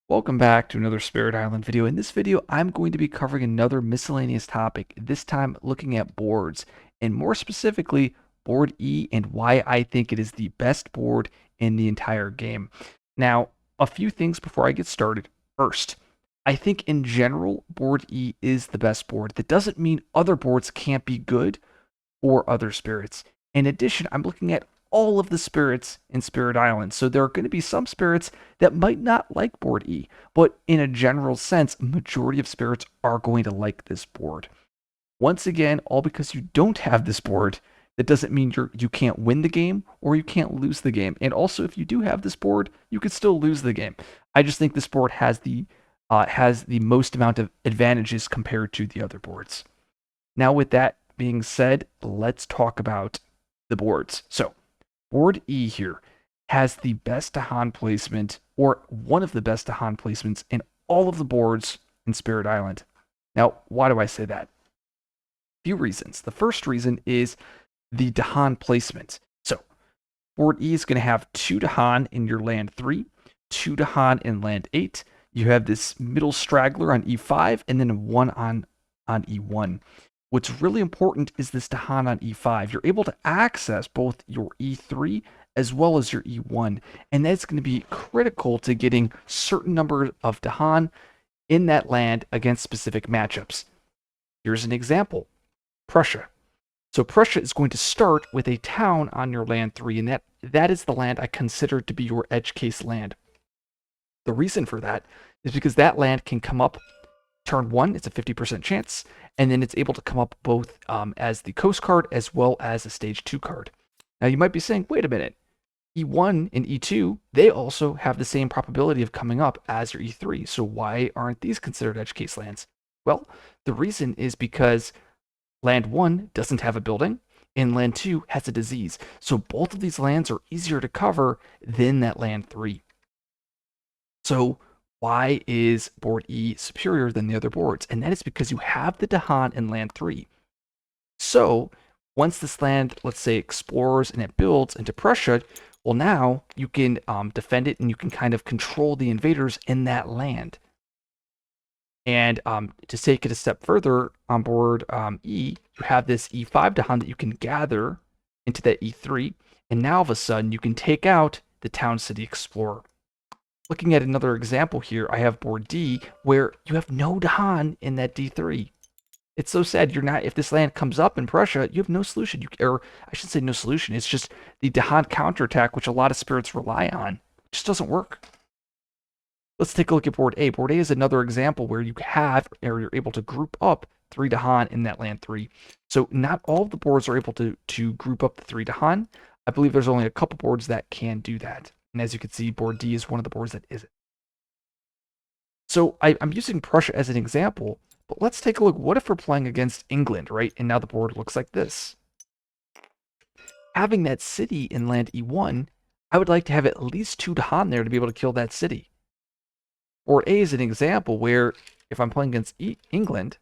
Welcome back to another Spirit Island video. In this video, I'm going to be covering another miscellaneous topic, this time looking at boards, and more specifically, board E and why I think it is the best board in the entire game. Now, a few things before I get started. First, I think in general, board E is the best board. That doesn't mean other boards can't be good or other spirits. In addition, I'm looking at all of the spirits in Spirit Island. So there are going to be some spirits that might not like board E, but in a general sense, majority of spirits are going to like this board. Once again, all because you don't have this board, that doesn't mean you can't win the game or you can't lose the game. And also, if you do have this board, you could still lose the game. I just think this board has the most amount of advantages compared to the other boards. Now, with that being said, let's talk about the boards. So, board E here has the best Dahan placement, or one of the best Dahan placements in all of the boards in Spirit Island. Now, why do I say that? A few reasons. The first reason is the Dahan placement. So, board E is going to have 2 Dahan in your land 3, 2 Dahan in land 8. You have this middle straggler on E5, and then 1 on E1. What's really important is this Dahan on E5. You're able to access both your E3 as well as your E1, and that's going to be critical to getting certain number of Dahan in that land against specific matchups. Here's an example, Prussia. So Prussia is going to start with a town on your land 3, and that is the land I consider to be your edge case land. The reason for that is because that land can come up turn 1, it's a 50% chance, and then it's able to come up both as the coast card as well as a stage 2 card. Now you might be saying, wait a minute, E1 and E2, they also have the same probability of coming up as your E3, so why aren't these considered edge case lands? Well, the reason is because land 1 doesn't have a building, and land 2 has a disease, so both of these lands are easier to cover than that land 3. So why is board E superior than the other boards? And that is because you have the Dahan in land 3. So once this land, let's say, explores and it builds into Prussia, well, now you can defend it and you can kind of control the invaders in that land. And to take it a step further on board E, you have this E5 Dahan that you can gather into that E3. And now all of a sudden you can take out the Town City Explorer. Looking at another example here, I have board D, where you have no Dahan in that D3. It's so sad. If this land comes up in Prussia, you have no solution. Or I should say no solution. It's just the Dahan counterattack, which a lot of spirits rely on. It just doesn't work. Let's take a look at board A. Board A is another example where you have, or you're able to group up 3 Dahan in that land 3. So not all of the boards are able to group up the 3 Dahan. I believe there's only a couple boards that can do that. And as you can see, board D is one of the boards that isn't. So I'm using Prussia as an example, but let's take a look. What if we're playing against England, right? And now the board looks like this. Having that city in land E1, I would like to have at least 2 Dahan there to be able to kill that city. Board A is an example where if I'm playing against England,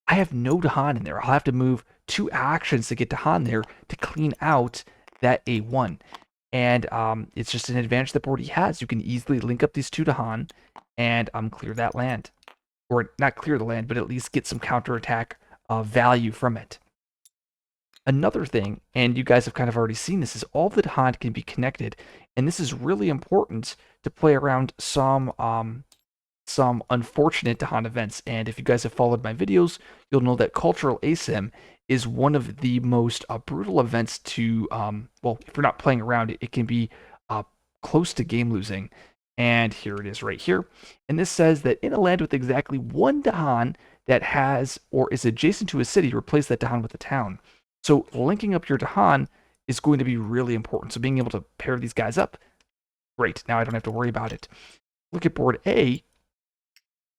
I have no Dahan in there. I'll have to move 2 actions to get Dahan there to clean out that A1. And it's just an advantage that board E has. You can easily link up these 2 Dahan and clear that land. Or not clear the land, but at least get some counterattack value from it. Another thing, and you guys have kind of already seen this, is all the Dahan can be connected. And this is really important to play around some unfortunate Dahan events. And if you guys have followed my videos, you'll know that Cultural ASIM is one of the most brutal events to, well, if you're not playing around it, it can be close to game losing. And here it is right here. And this says that in a land with exactly 1 Dahan that has or is adjacent to a city, replace that Dahan with a town. So linking up your Dahan is going to be really important. So being able to pair these guys up, great. Now I don't have to worry about it. Look at board A.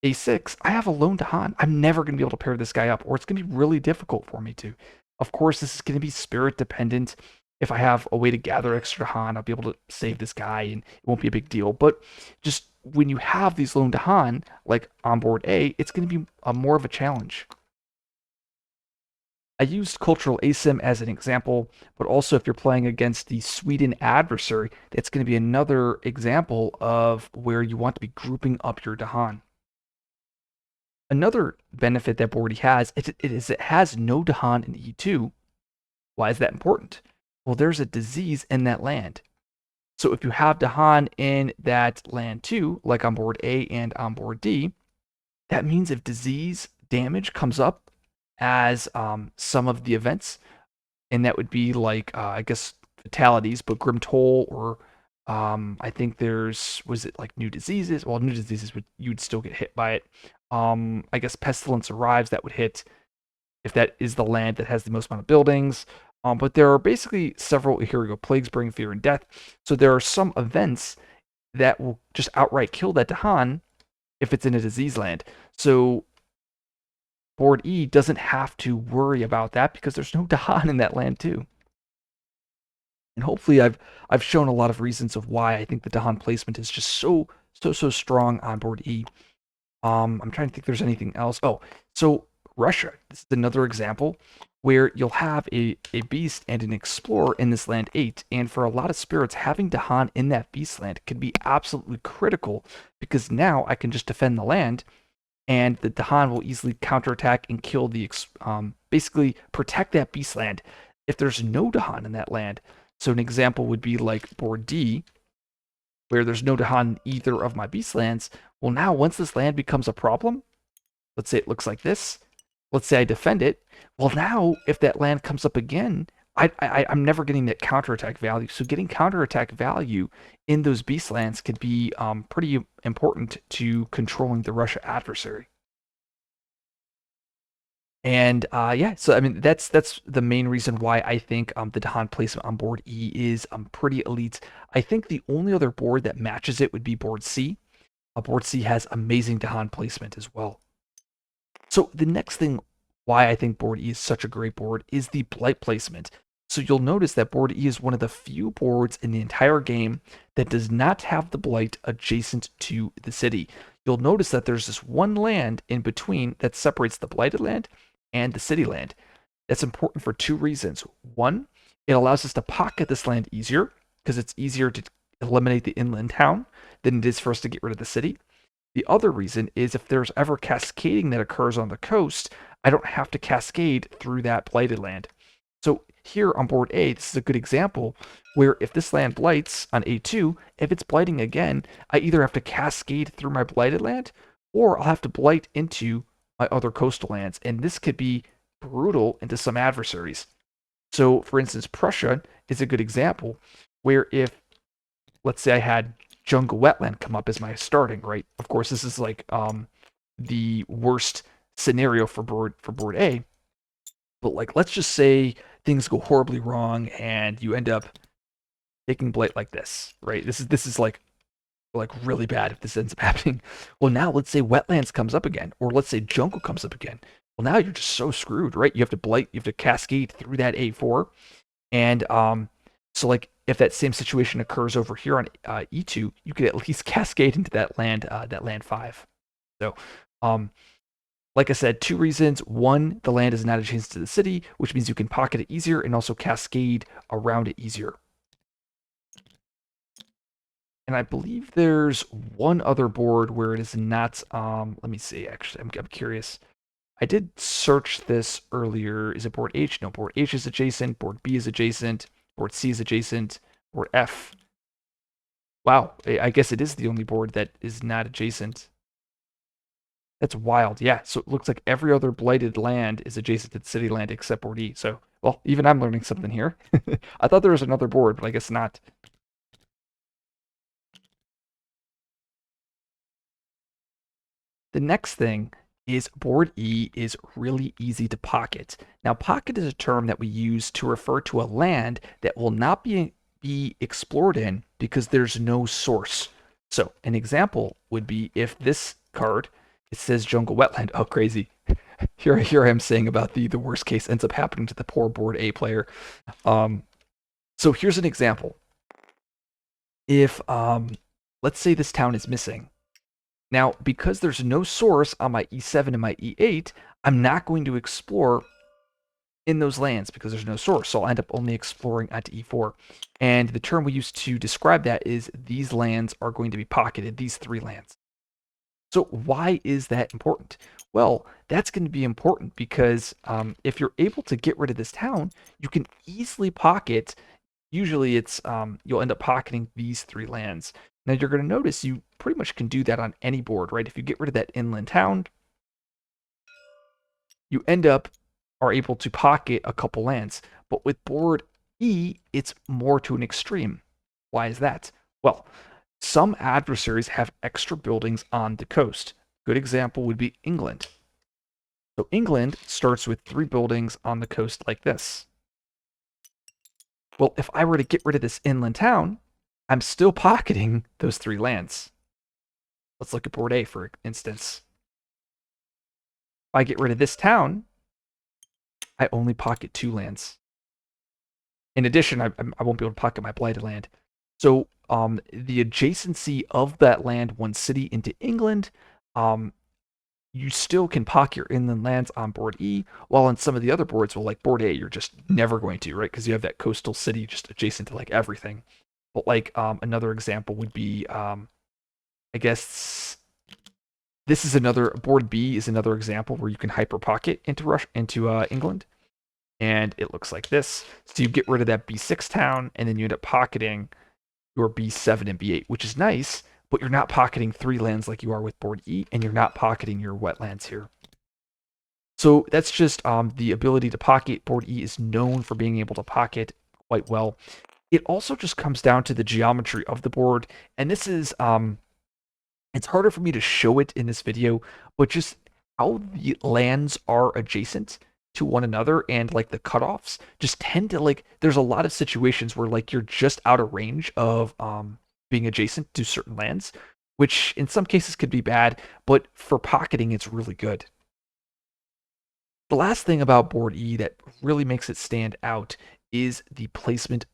A6, I have a lone Dahan. I'm never going to be able to pair this guy up, or it's going to be really difficult for me to. Of course, this is going to be spirit dependent. If I have a way to gather extra Dahan, I'll be able to save this guy, and it won't be a big deal. But just when you have these lone Dahan, like on board A, it's going to be more of a challenge. I used cultural asim as an example, but also if you're playing against the Sweden adversary, that's going to be another example of where you want to be grouping up your Dahan. Another benefit that Board E has is it has no Dahan in E2. Why is that important? Well, there's a disease in that land. So if you have Dahan in that land too, like on board A and on board D, that means if disease damage comes up as some of the events, and that would be like, I guess, fatalities, but Grim Toll or I think was it like new diseases? Well, new diseases you would still get hit by it. I guess Pestilence arrives, that would hit if that is the land that has the most amount of buildings. But there are basically several, here we go, plagues bring fear and death. So there are some events that will just outright kill that Dahan if it's in a disease land. So board E doesn't have to worry about that because there's no Dahan in that land too. And hopefully I've shown a lot of reasons of why I think the Dahan placement is just so strong on board E. I'm trying to think if there's anything else. Oh, so Russia. This is another example where you'll have a beast and an explorer in this land 8, and for a lot of spirits, having Dahan in that beast land can be absolutely critical because now I can just defend the land, and the Dahan will easily counterattack and kill the basically protect that beast land if there's no Dahan in that land. So an example would be like board D, where there's no Dahan in either of my beast lands. Well, now once this land becomes a problem, let's say it looks like this. Let's say I defend it. Well, now if that land comes up again, I'm never getting that counterattack value. So getting counterattack value in those beast lands could be pretty important to controlling the Russia adversary. And yeah, so I mean that's the main reason why I think the Dahan placement on board E is pretty elite. I think the only other board that matches it would be board C. Board C has amazing Dahan placement as well. So the next thing why I think board E is such a great board is the blight placement. So you'll notice that board E is one of the few boards in the entire game that does not have the blight adjacent to the city. You'll notice that there's this one land in between that separates the blighted land and the city land. That's important for two reasons. One, it allows us to pocket this land easier because it's easier to eliminate the inland town than it is for us to get rid of the city. The other reason is if there's ever cascading that occurs on the coast, I don't have to cascade through that blighted land. So here on board A, this is a good example where if this land blights on A2, if it's blighting again, I either have to cascade through my blighted land or I'll have to blight into my other coastal lands. And this could be brutal into some adversaries. So for instance, Prussia is a good example where if, let's say I had jungle wetland come up as my starting, right? Of course, this is like the worst scenario for board A. But like, let's just say things go horribly wrong and you end up taking blight like this, right? This is like really bad if this ends up happening. Well, now let's say wetlands comes up again, or let's say jungle comes up again. Well, now you're just so screwed, right? You have to blight, you have to cascade through that A4, and so like if that same situation occurs over here on E2, you could at least cascade into that land 5. So, like I said, two reasons. One, the land is not adjacent to the city, which means you can pocket it easier and also cascade around it easier. And I believe there's one other board where it is not, let me see, actually, I'm curious. I did search this earlier. Is it board H? No, board H is adjacent, board B is adjacent, board C is adjacent, board F. Wow, I guess it is the only board that is not adjacent. That's wild. Yeah, so it looks like every other blighted land is adjacent to the city land except board E. So, well, even I'm learning something here. I thought there was another board, but I guess not. The next thing is board E is really easy to pocket. Now, pocket is a term that we use to refer to a land that will not be explored in because there's no source. So an example would be if this card, it says jungle wetland. Oh, crazy. Here I am saying about the worst case ends up happening to the poor board A player. So here's an example. If, let's say this town is missing. Now, because there's no source on my E7 and my E8, I'm not going to explore in those lands because there's no source. So I'll end up only exploring onto e4. And the term we use to describe that is these lands are going to be pocketed, these 3 lands. So why is that important? Well, that's going to be important because if you're able to get rid of this town, you can easily pocket. Usually it's you'll end up pocketing these 3 lands. Now you're going to notice you pretty much can do that on any board, right? If you get rid of that inland town, you end up are able to pocket a couple lands. But with board E, it's more to an extreme. Why is that? Well, some adversaries have extra buildings on the coast. Good example would be England. So England starts with 3 buildings on the coast like this. Well, if I were to get rid of this inland town, I'm still pocketing those 3 lands. Let's look at board A, for instance. If I get rid of this town, I only pocket 2 lands. In addition, I won't be able to pocket my blighted land. So the adjacency of that land, one city into England, you still can pocket your inland lands on board E, while on some of the other boards, well, like board A, you're just never going to, right? Because you have that coastal city just adjacent to like everything. But like another example would be, I guess this is another board B is another example where you can hyper pocket into England, and it looks like this. So you get rid of that B6 town, and then you end up pocketing your B7 and B8, which is nice, but you're not pocketing 3 lands like you are with board E, and you're not pocketing your wetlands here. So that's just the ability to pocket. Board E is known for being able to pocket quite well. It also just comes down to the geometry of the board, and this is it's harder for me to show it in this video, but just how the lands are adjacent to one another and like the cutoffs just tend to like there's a lot of situations where like you're just out of range of being adjacent to certain lands, which in some cases could be bad, but for pocketing it's really good. The last thing about board E that really makes it stand out is the placement,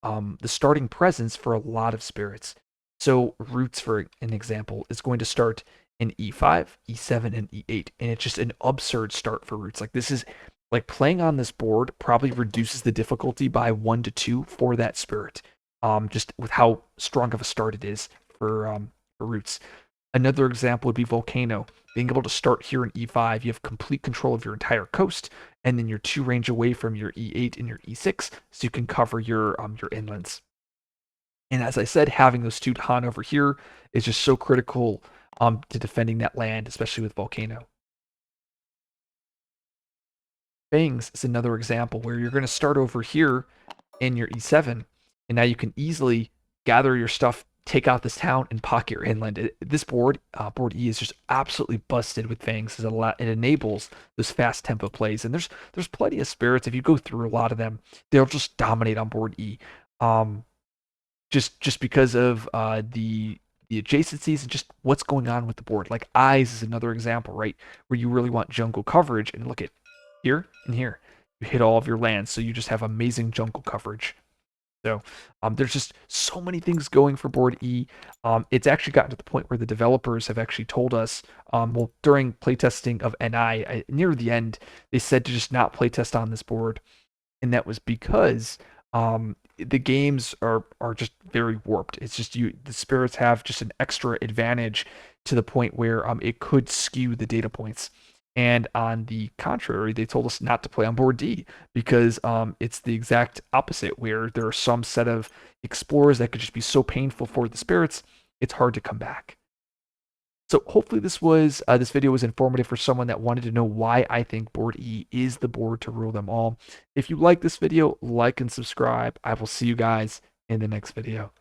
the starting presence for a lot of spirits. So Roots, for an example, is going to start in E5, E7, and E8, and it's just an absurd start for Roots. Like this is like playing on this board probably reduces the difficulty by 1 to 2 for that spirit. Just with how strong of a start it is for Roots. Another example would be Volcano. Being able to start here in E5, you have complete control of your entire coast, and then you're 2 range away from your E8 and your E6, so you can cover your inlands. And as I said, having those 2 Han over here is just so critical to defending that land, especially with Volcano. Fangs is another example where you're going to start over here in your E7, and now you can easily gather your stuff, take out this town, and pocket your inland. This board, board E, is just absolutely busted with Fangs. It enables those fast tempo plays, and there's plenty of spirits. If you go through a lot of them, they'll just dominate on board E. Just because of the adjacencies and just what's going on with the board. Like Eyes is another example, right? Where you really want jungle coverage, and look at here and here. You hit all of your lands, so you just have amazing jungle coverage. So there's just so many things going for board E. It's actually gotten to the point where the developers have actually told us, well, during playtesting of NI, near the end, they said to just not playtest on this board. And that was because the games are just very warped. It's just the spirits have just an extra advantage to the point where it could skew the data points. And on the contrary, they told us not to play on board D because it's the exact opposite, where there are some set of explorers that could just be so painful for the spirits, it's hard to come back. So hopefully this video was informative for someone that wanted to know why I think board E is the board to rule them all. If you like this video, like and subscribe. I will see you guys in the next video.